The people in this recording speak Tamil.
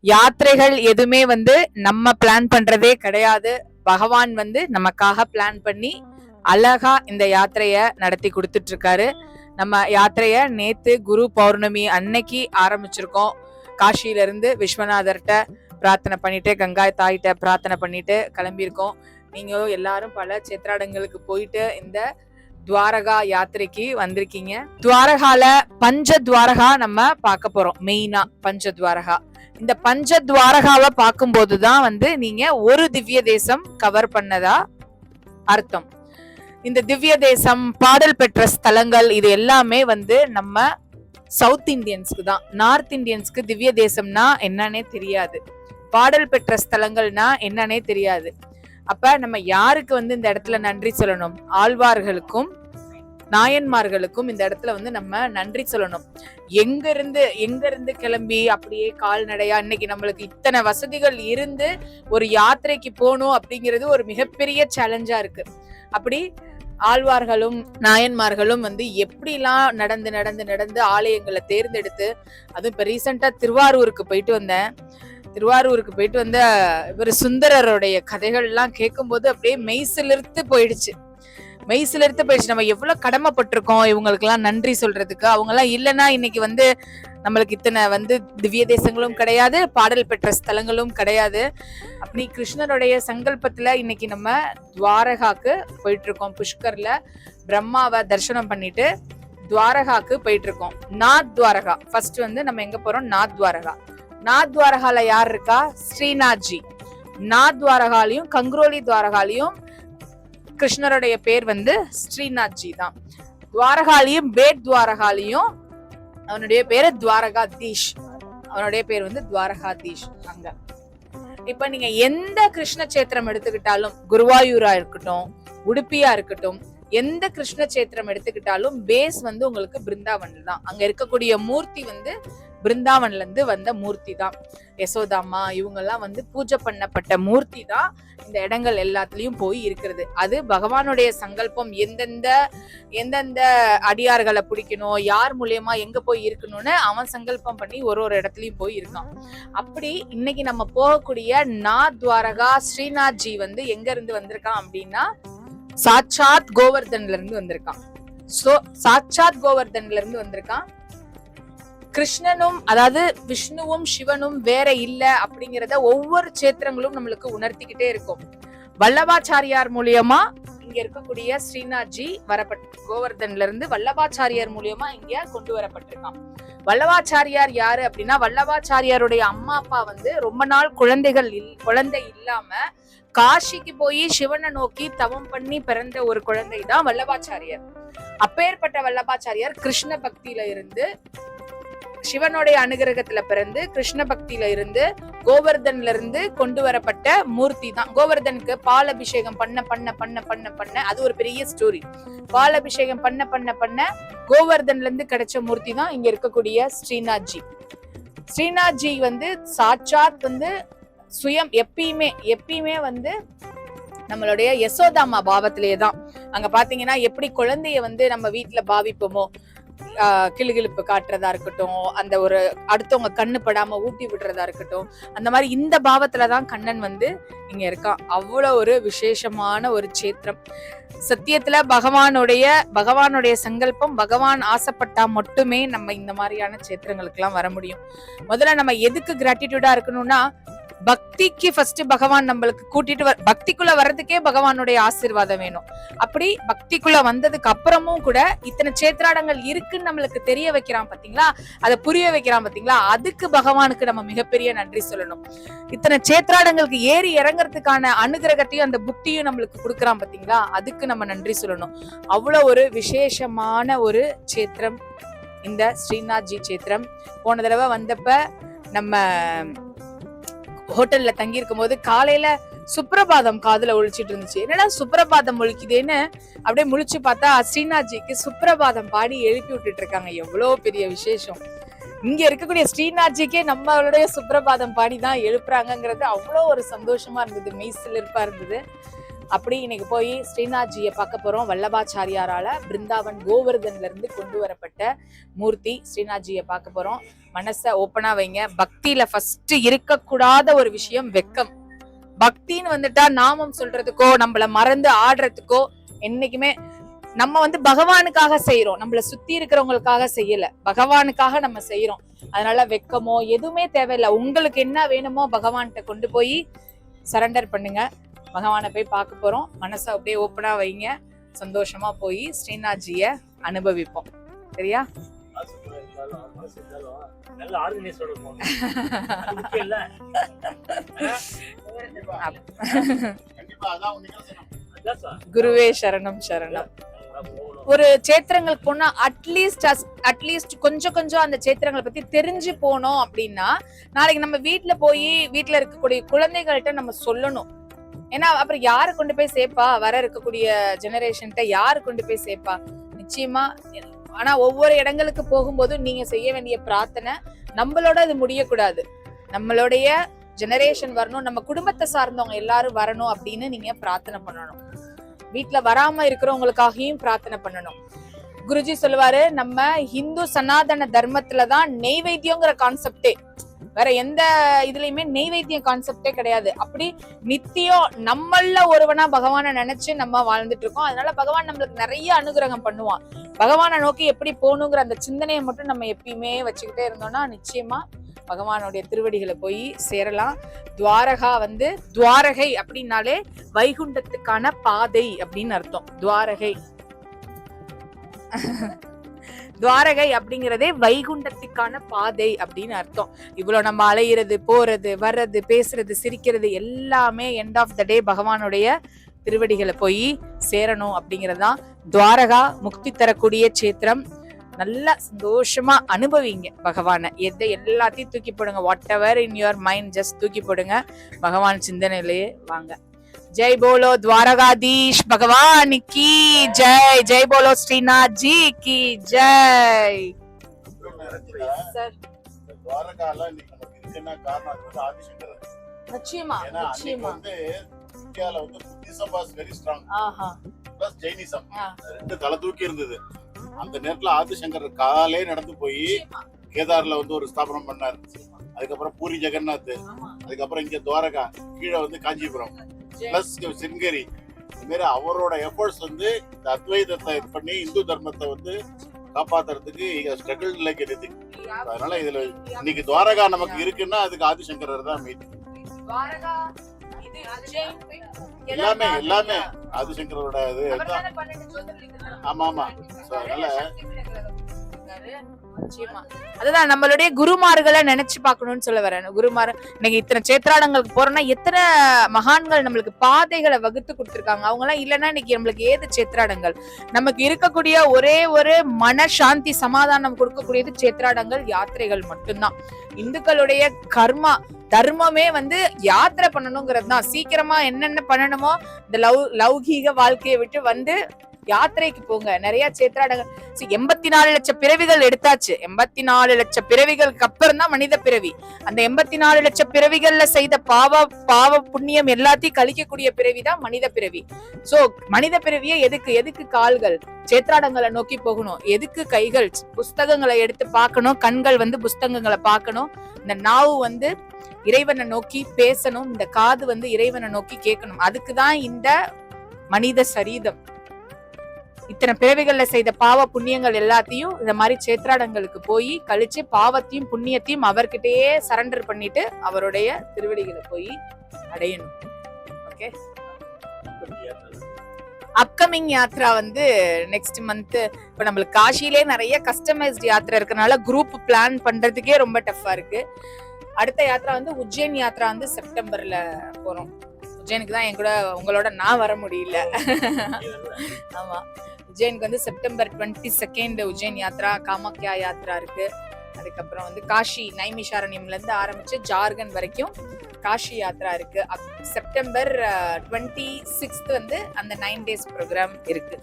யாத்திரைகள் எதுவுமே வந்து நம்ம பிளான் பண்றதே கிடையாது. பகவான் வந்து நமக்காக பிளான் பண்ணி அழகா இந்த யாத்திரைய நடத்தி கொடுத்துட்டு இருக்காரு. நம்ம யாத்திரைய நேத்து குரு பௌர்ணமி அன்னைக்கு ஆரம்பிச்சிருக்கோம். காஷில இருந்து விஸ்வநாதர்கிட்ட பிரார்த்தனை பண்ணிட்டு, கங்கா தாயிட்ட பிரார்த்தனை பண்ணிட்டு கிளம்பியிருக்கோம். நீங்க எல்லாரும் பல சேத்ராடங்களுக்கு போயிட்டு இந்த துவாரகா யாத்திரைக்கு வந்திருக்கீங்க. துவாரகால பஞ்ச துவாரகா நம்ம பார்க்க போறோம். மெயினா பஞ்ச துவாரகா. இந்த பஞ்ச துவாரகாவை பார்க்கும் போதுதான் வந்து நீங்க ஒரு திவ்ய தேசம் கவர் பண்ணதா அர்த்தம். இந்த திவ்ய தேசம், பாடல் பெற்ற ஸ்தலங்கள், இது எல்லாமே வந்து நம்ம சவுத் இந்தியன்ஸ்க்கு தான். நார்த் இந்தியன்ஸ்க்கு திவ்ய தேசம்னா என்னன்னே தெரியாது, பாடல் பெற்ற ஸ்தலங்கள்னா என்னன்னே தெரியாது. அப்ப நம்ம யாருக்கு வந்து இந்த இடத்துல நன்றி சொல்லணும்? ஆழ்வார்களுக்கும் நாயன்மார்களுக்கும் இந்த இடத்துல வந்து நம்ம நன்றி சொல்லணும். எங்க இருந்து கிளம்பி அப்படியே கால்நடையா இன்னைக்கு நம்மளுக்கு இத்தனை வசதிகள் இருந்து ஒரு யாத்திரைக்கு போகணும் அப்படிங்கிறது ஒரு மிகப்பெரிய சேலஞ்சா இருக்கு. அப்படி ஆழ்வார்களும் நாயன்மார்களும் வந்து எப்படிலாம் நடந்து நடந்து நடந்து ஆலயங்களை தேர்ந்தெடுத்து, அதுவும் இப்ப ரீசெண்டா திருவாரூருக்கு போயிட்டு வந்தேன். திருவாரூருக்கு போயிட்டு வந்த இவர் சுந்தரருடைய கதைகள் எல்லாம் கேட்கும் போது அப்படியே மெய்சிலிர்த்து போயிடுச்சு. நம்ம எவ்வளவு கடமைப்பட்டிருக்கோம் இவங்களுக்கு எல்லாம் நன்றி சொல்றதுக்கு. அவங்க எல்லாம் இல்லைன்னா இன்னைக்கு வந்து நம்மளுக்கு இத்தனை வந்து திவ்ய தேசங்களும் கிடையாது, பாடல் பெற்ற ஸ்தலங்களும் கிடையாது. அப்படி கிருஷ்ணருடைய சங்கல்பத்துல இன்னைக்கு நம்ம துவாரகாக்கு போயிட்டு இருக்கோம். புஷ்கர்ல பிரம்மாவை தரிசனம் பண்ணிட்டு துவாரகாக்கு போயிட்டு இருக்கோம். நாத் துவாரகா ஃபர்ஸ்ட் வந்து நம்ம எங்க போறோம்? நாத் துவாரகா. நாத் துவாரகால யார் இருக்கா? ஸ்ரீநாத்ஜி. நாத் துவாரகாலையும் கங்க்ரோலி துவாரகாலையும் கிருஷ்ணருடைய பேர் வந்து ஸ்ரீநாத்ஜி தான். துவாரகாலையும் பேட் துவாரகாலையும் அவனுடைய பேரு துவாரகாதீஷ். அவனுடைய பேர் வந்து துவாரகாதீஷ். அங்க இப்ப நீங்க எந்த கிருஷ்ண சேத்திரம் எடுத்துக்கிட்டாலும், குருவாயூரா இருக்கட்டும், உடுப்பியா இருக்கட்டும், எந்த கிருஷ்ண சேத்திரம் எடுத்துக்கிட்டாலும் பேஸ் வந்து உங்களுக்கு பிருந்தாவன்ல தான். அங்க இருக்கக்கூடிய மூர்த்தி வந்து பிருந்தாவன்ல இருந்து வந்த மூர்த்தி தான். யசோதாமா இவங்க எல்லாம் வந்து பூஜை பண்ணப்பட்ட மூர்த்தி தான் இந்த இடங்கள் எல்லாத்துலயும் போய் இருக்கிறது. அது பகவானுடைய சங்கல்பம். எந்தெந்த அடியார்களை பிடிக்கணும், யார் மூலியமா எங்க போய் இருக்கணும்னு அவன் சங்கல்பம் பண்ணி ஒரு இடத்துலயும் போய் இருக்கான். அப்படி இன்னைக்கு நம்ம போகக்கூடிய நாத் துவாரகா ஸ்ரீநாத்ஜி வந்து எங்க இருந்து வந்திருக்கான் அப்படின்னா சாட்சாத் கோவர்தன்ல இருந்து வந்திருக்கான். சாட்சாத் கோவர்தன்ல இருந்து வந்திருக்கான். கிருஷ்ணனும் அதாவது விஷ்ணுவும் சிவனும் வேற இல்ல அப்படிங்கிறத ஒவ்வொரு சேத்திரங்களும் நம்மளுக்கு உணர்த்திக்கிட்டே இருக்கும். வல்லபாச்சாரியார் மூலியமா இங்க இருக்கக்கூடிய ஸ்ரீநாத்ஜி கோவர்தன்ல இருந்து வல்லபாச்சாரியார் மூலியமா இங்க கொண்டு வரப்பட்டிருக்கான். வல்லபாச்சாரியார் யாரு அப்படின்னா, வல்லபாச்சாரியாருடைய அம்மா அப்பா வந்து ரொம்ப நாள் குழந்தை இல்லாம காஷிக்கு போய் சிவனை நோக்கி தவம் பண்ணி பிறந்த ஒரு குழந்தை தான் வல்லபாச்சாரியார். அப்பேற்பட்ட வல்லபாச்சாரியார் கிருஷ்ண பக்தியில இருந்து, சிவனுடைய அனுகிரகத்துல பிறந்து கிருஷ்ண பக்தியில இருந்து கோவர்தன்ல இருந்து கொண்டு வரப்பட்ட மூர்த்தி தான். கோவர்தனுக்கு பால் அபிஷேகம் பண்ண பண்ண பண்ண பண்ண பண்ண அது ஒரு பெரிய ஸ்டோரி. பால் அபிஷேகம் பண்ண பண்ண பண்ண கோவர்தன்ல இருந்து கிடைச்ச மூர்த்தி தான் இங்க இருக்கக்கூடிய ஸ்ரீநாத்ஜி. ஸ்ரீநாத்ஜி வந்து சாட்சாத் வந்து சுயம் எப்பயுமே வந்து நம்மளுடைய யசோதாமா பாவத்திலேயே தான். அங்க பாத்தீங்கன்னா எப்படி குழந்தைய வந்து நம்ம வீட்டுல பாவிப்போமோ, கிளுகிழுப்பு காட்டுறதா இருக்கட்டும், அந்த ஒரு அடுத்தவங்க கண்ணு படாம ஊட்டி விடுறதா இருக்கட்டும், அந்த மாதிரி இந்த பாவத்துலதான் கண்ணன் வந்து இங்க இருக்கான். அவ்வளவு ஒரு விசேஷமான ஒரு சேத்திரம். சத்தியத்துல பகவானுடைய சங்கல்பம், பகவான் ஆசைப்பட்டா மட்டுமே நம்ம இந்த மாதிரியான சேத்திரங்களுக்கு எல்லாம் வர முடியும். முதல்ல நம்ம எதுக்கு கிராட்டிடியூடா இருக்கணும்னா, பக்திக்கு ஃபர்ஸ்ட் பகவான் நம்மளுக்கு கூட்டிட்டு பக்திக்குள்ள வர்றதுக்கே பகவானுடைய ஆசீர்வாதம் வேணும். அப்படி பக்திக்குள்ள வந்ததுக்கு அப்புறமும் கூட இத்தனை சேத்ராடங்கள் இருக்குன்னு நம்மளுக்கு தெரிய வைக்கிறான் பாத்தீங்களா, அதை புரிய வைக்கிறான் பாத்தீங்களா, அதுக்கு பகவானுக்கு நம்ம மிகப்பெரிய நன்றி சொல்லணும். இத்தனை சேத்ராடங்களுக்கு ஏறி இறங்குறதுக்கான அனுகிரகத்தையும் அந்த புத்தியும் நம்மளுக்கு கொடுக்குறான் பாத்தீங்களா, அதுக்கு நம்ம நன்றி சொல்லணும். அவ்வளவு ஒரு விசேஷமான ஒரு சேத்திரம் இந்த ஸ்ரீநாத்ஜி சேத்திரம். போன தடவை வந்தப்ப நம்ம ஹோட்டல்ல தங்கி இருக்கும் போது காலையில சுப்ரபாதம் காதுல ஒழிச்சிட்டு இருந்துச்சு. என்னடா சுப்ரபாதம் ஒழிக்குதுன்னு அப்படியே முழிச்சு பார்த்தா ஸ்ரீநாத்ஜிக்கு சுப்ரபாதம் பாடி எழுப்பி விட்டுட்டு இருக்காங்க. எவ்வளவு பெரிய விசேஷம். இங்க இருக்கக்கூடிய ஸ்ரீநாத்ஜிக்கே நம்மளுடைய சுப்ரபாதம் பாடி தான் எழுப்புறாங்கிறது அவ்வளோ ஒரு சந்தோஷமா இருந்தது, மெய்சிலிர்ப்பா இருந்தது. அப்படி இன்னைக்கு போய் ஸ்ரீநாத்ஜியை பார்க்க போறோம். வல்லபாச்சாரியாரால பிருந்தாவன் கோவர்தன்ல இருந்து கொண்டு வரப்பட்ட மூர்த்தி ஸ்ரீநாத்ஜியை பார்க்க போறோம். மனசை ஓப்பனா வைங்க. பக்தியில ஃபர்ஸ்ட் இருக்கக்கூடாத ஒரு விஷயம் வெக்கம். பக்தின்னு வந்துட்டா நாமம் சொல்றதுக்கோ நம்மள மறந்து ஆடுறதுக்கோ என்னைக்குமே நம்ம பகவானுக்காக செய்யறோம், நம்மள சுத்தி இருக்கிறவங்களுக்காக செய்யல, பகவானுக்காக நம்ம செய்யறோம். அதனால வெக்கமோ எதுவுமே தேவையில்லை. உங்களுக்கு என்ன வேணுமோ பகவான்கிட்ட கொண்டு போய் சரண்டர் பண்ணுங்க. பகவானை போய் பார்க்க போறோம். மனசை அப்படியே ஓப்பனா வைங்க. சந்தோஷமா போய் ஸ்ரீநாத்ஜிய அனுபவிப்போம். சரியா? குருவே சரணம் சரணம். ஒரு சேத்திரங்களுக்கு போனா அட்லீஸ்ட் கொஞ்சம் அந்த சேத்திரங்களை பத்தி தெரிஞ்சு போனோம் அப்படின்னா நாளைக்கு நம்ம வீட்டுல போய் வீட்டுல இருக்கக்கூடிய குழந்தைகள்கிட்ட நம்ம சொல்லணும். ஏன்னா அப்புறம் யாரு கொண்டு போய் சேர்ப்பா? வர இருக்கக்கூடிய ஜெனரேஷன்ட்ட யாரு கொண்டு போய் சேர்ப்பா? நிச்சயமா. ஆனா ஒவ்வொரு இடங்களுக்கு போகும்போது நீங்க செய்ய வேண்டிய பிரார்த்தனை, நம்மளோட அது முடியக்கூடாது, நம்மளுடைய ஜெனரேஷன் வரணும், நம்ம குடும்பத்தை சார்ந்தவங்க எல்லாரும் வரணும் அப்படின்னு நீங்க பிரார்த்தனை பண்ணணும். வீட்டுல வராம இருக்கிறவங்களுக்காகவும் பிரார்த்தனை பண்ணணும். குருஜி சொல்லுவாரு, நம்ம ஹிந்து சனாதன தர்மத்துலதான் நெய்வேத்தியங்கிற கான்செப்டே, வேற எந்த இதுலயுமே நெய்வேத்தியம் கான்செப்டே கிடையாது. அப்படி நித்தியம் நம்மள ஒருவனா பகவானை நினைச்சு நம்ம வாழ்ந்துட்டு இருக்கோம். அதனால பகவான் நம்மளுக்கு நிறைய அனுகிரகம் பண்ணுவான். பகவானை நோக்கி எப்படி போகணுங்கிற அந்த சிந்தனையை மட்டும் நம்ம எப்பயுமே வச்சுக்கிட்டே இருந்தோம்னா நிச்சயமா பகவானுடைய திருவடிகளை போய் சேரலாம். துவாரகா துவாரகை அப்படின்னாலே வைகுண்டத்துக்கான பாதை அப்படின்னு அர்த்தம். துவாரகை அப்படிங்கிறதே வைகுண்டத்துக்கான பாதை அப்படின்னு அர்த்தம். இவ்வளவு நம்ம அலையிறது, போறது, வர்றது, பேசுறது, சிரிக்கிறது எல்லாமே எண்ட் ஆஃப் த டே பகவானுடைய திருவடிகளை போய் சேரணும் அப்படிங்கறதுதான். துவாரகா முக்தி தரக்கூடிய சேத்திரம். நல்லா சந்தோஷமா அனுபவிங்க பகவானை. எல்லாத்தையும் தூக்கி போடுங்க. What ever in your mind just தூக்கி போடுங்க. பகவான் சிந்தனையிலேயே வாங்க. ஜெய் போலோ द्वारकाधीश भगवान की जय. जय बोलो श्रीनाथ जी की जय. द्वारकाல இன்னைக்கு நமக்கு இருக்குன்னா காரணம் ஆதிசங்கரர். நிச்சயமா நிச்சயமா இந்தியால Buddhism was very strong. Plus Jainism ரெண்டு தலை தூக்கி இருந்தது. அந்த நேரத்துல ஆதிசங்கரர் காலே நடந்து போய் கேதார்ல ஒரு ஸ்தாபனம் பண்ணார். அதுக்கப்புறம் பூரி ஜெகநாத், அதுக்கப்புறம் இங்க துவாரகா, கீழே காஞ்சிபுரம், பிளஸ் சிங்கரி. இந்த மாதிரி அவரோட எஃபர்ட்ஸ் இந்த அத்வைதத்தை இது பண்ணி இந்து தர்மத்தை காப்பாத்துறதுக்கு ஸ்ட்ரகிள் லைக் எனிதிங். அதனால இதுல இன்னைக்கு துவாரகா நமக்கு இருக்குன்னா அதுக்கு ஆதிசங்கரர் தான் மீது. எல்லாமே ஆதிசங்கரோட இது. ஆமா ஆமா. அதனால அதுதான் நம்மளுடைய குருமார்களை நினைச்சு பார்க்கணும்னு சொல்ல வரேன். குருமார் இன்னைக்கு இத்தனை சேத்ராடங்களுக்கு போறோம்னா எத்தனை மகான்கள் நம்மளுக்கு பாதைகளை வகுத்து கொடுத்திருக்காங்க. அவங்க எல்லாம் இல்லைன்னா இன்னைக்கு நம்மளுக்கு ஏது சேத்ராடங்கள்? நமக்கு இருக்கக்கூடிய ஒரே ஒரு மன சாந்தி சமாதானம் கொடுக்கக்கூடியது சேத்ராடங்கள், யாத்திரைகள் மட்டும்தான். இந்துக்களுடைய கர்மா தர்மமே யாத்திரை பண்ணணுங்கிறது தான். சீக்கிரமா என்னென்ன பண்ணணுமோ இந்த லௌகீக வாழ்க்கையை விட்டு யாத்திரைக்கு போங்க. நிறைய சேத்ராடங்கள் 84 லட்சம் பிறவிகள் எடுத்தாச்சு. 84 லட்சம் பிறவிகளுக்கு அப்புறம் தான் மனித பிறவி. அந்த 84 லட்சம் பிறவிகள்ல செய்த பாவ புண்ணியம் எல்லாத்தையும் கழிக்கக்கூடிய பிறவிதான் மனித பிறவி. சோ மனித பிறவியை எதுக்கு கால்கள் சேத்ராடங்களை நோக்கி போகணும், எதுக்கு கைகள் புஸ்தகங்களை எடுத்து பார்க்கணும், கண்கள் புஸ்தகங்களை பார்க்கணும், இந்த நாவு இறைவனை நோக்கி பேசணும், இந்த காது இறைவனை நோக்கி கேட்கணும். அதுக்குதான் இந்த மனித சரீரம். இத்தனை பிறவிகள்ல செய்த பாவ புண்ணியங்கள் எல்லாத்தையும் இந்த மாதிரி சேத்ராடங்களுக்கு போய் கழிச்சு பாவத்தையும் புண்ணியத்தையும் அவர்கிட்டயே சரண்டர் பண்ணிட்டு அவருடைய திருவடிகளை போய் அடையணும். Okay. Upcoming Yatra next month. இப்ப நம்மளுக்கு காசிலே நிறைய கஸ்டமைஸ்ட் யாத்திரை இருக்கனால குரூப் பிளான் பண்றதுக்கே ரொம்ப டஃபா இருக்கு. அடுத்த யாத்ரா உஜ்ஜைன் யாத்ரா செப்டம்பர்ல போறோம். உஜ்ஜைனுக்கு தான் என் கூட உங்களோட நான் வர முடியல. ஆமா, உஜ்ஜைனுக்கு செப்டம்பர் 22 உஜ்ஜைன் யாத்ரா, காமாக்யா யாத்ரா இருக்கு. அதுக்கப்புறம் காஷி நைமிஷாரண்யம்ல இருந்து ஆரம்பிச்சு ஜார்க்கண்ட் வரைக்கும் காஷி யாத்ரா இருக்கு. செப்டம்பர் 26 அந்த 9 days ப்ரோக்ராம் இருக்கு.